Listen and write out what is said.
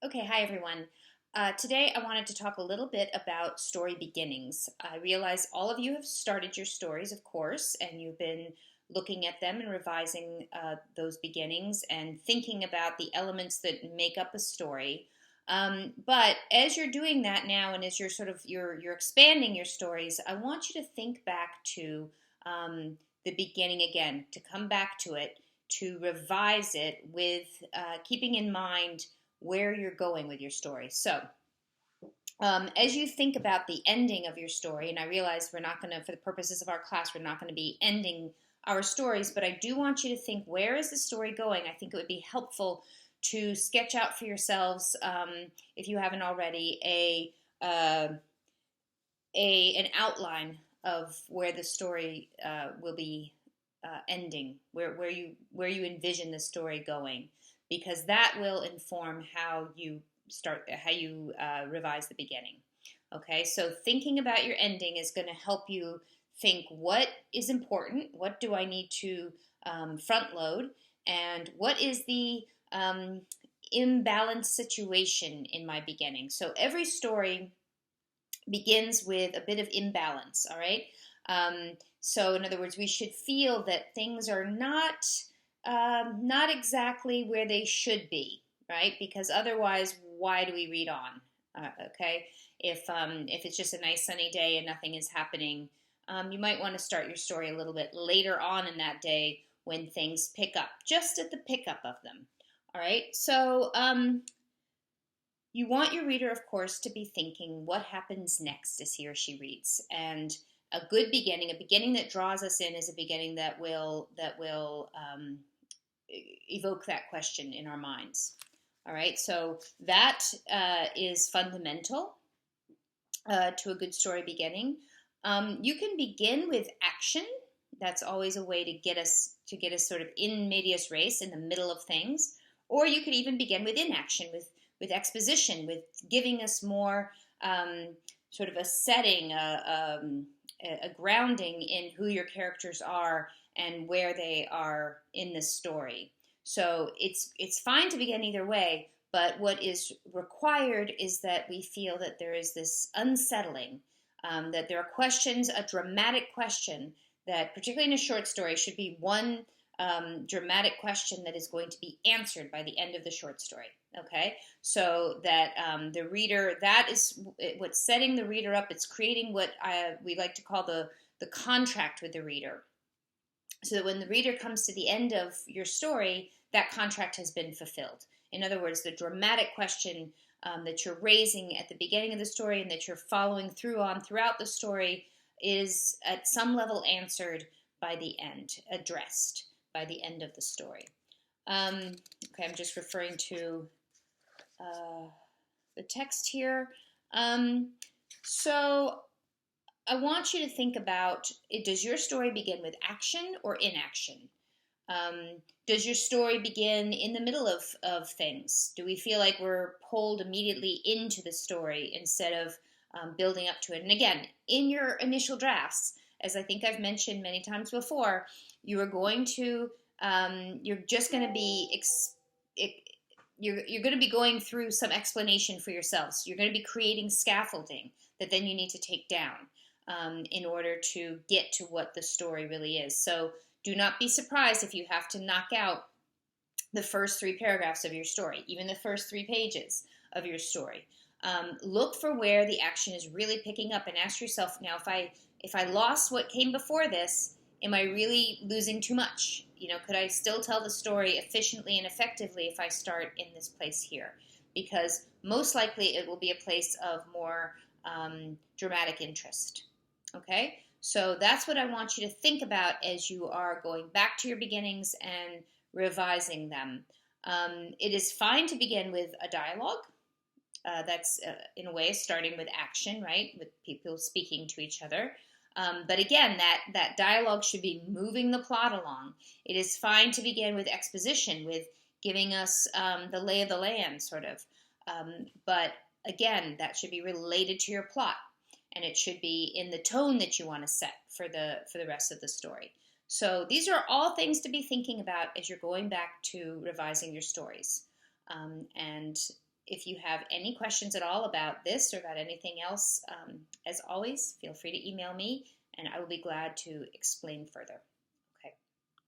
Okay, hi everyone. Today I wanted to talk a little bit about story beginnings. I realize all of you have started your stories, of course, and you've been looking at them and revising those beginnings and thinking about the elements that make up a story. But as you're doing that now, and as you're expanding your stories, I want you to think back to the beginning again, to come back to it, to revise it with keeping in mind where you're going with your story. So, as you think about the ending of your story, and I realize we're not going to, for the purposes of our class, we're not going to be ending our stories, but I do want you to think, where is the story going? I think it would be helpful to sketch out for yourselves, if you haven't already, an outline of where the story will be ending, where you envision the story going, because that will inform how you revise the beginning. Okay, so thinking about your ending is going to help you think, what is important, what do I need to front load, and what is the imbalanced situation in my beginning. So every story begins with a bit of imbalance, all right? So in other words, we should feel that things are not exactly where they should be, right? Because otherwise, why do we read on? Okay, if it's just a nice sunny day and nothing is happening, you might want to start your story a little bit later on in that day when things pick up, just at the pickup of them. All right, so you want your reader, of course, to be thinking what happens next as he or she reads. And a good beginning, a beginning that draws us in, is a beginning that will evoke that question in our minds. All right, so that is fundamental to a good story beginning. You can begin with action. That's always a way to get us sort of in medias res, in the middle of things. Or you could even begin with inaction, with exposition, with giving us more sort of a setting, a grounding in who your characters are and where they are in the story. So it's fine to begin either way, but what is required is that we feel that there is this unsettling, that there are questions, a dramatic question that, particularly in a short story, should be one dramatic question that is going to be answered by the end of the short story. Okay, so that the reader, that is what's setting the reader up. It's creating what we like to call the contract with the reader, so that when the reader comes to the end of your story, that contract has been fulfilled. In other words, the dramatic question that you're raising at the beginning of the story and that you're following through on throughout the story is at some level answered by the end, addressed by the end of the story. Okay, I'm just referring to the text here. So I want you to think about, does your story begin with action or inaction? Does your story begin in the middle of things? Do we feel like we're pulled immediately into the story instead of building up to it? And again, in your initial drafts, as I think I've mentioned many times before, you are going to, you're just going to be, you're going to be going through some explanation for yourselves. You're going to be creating scaffolding that then you need to take down in order to get to what the story really is. So do not be surprised if you have to knock out the first 3 paragraphs of your story, even the first 3 pages of your story. Look for where the action is really picking up and ask yourself, now, if I lost what came before this, am I really losing too much? Could I still tell the story efficiently and effectively if I start in this place here? Because most likely it will be a place of more dramatic interest. Okay? So that's what I want you to think about as you are going back to your beginnings and revising them. It is fine to begin with a dialogue. That's, in a way, starting with action, right? With people speaking to each other. But again, that dialogue should be moving the plot along. It is fine to begin with exposition, with giving us the lay of the land, sort of. But again, that should be related to your plot, and it should be in the tone that you want to set for the rest of the story. So these are all things to be thinking about as you're going back to revising your stories. And if you have any questions at all about this or about anything else, as always, feel free to email me and I will be glad to explain further.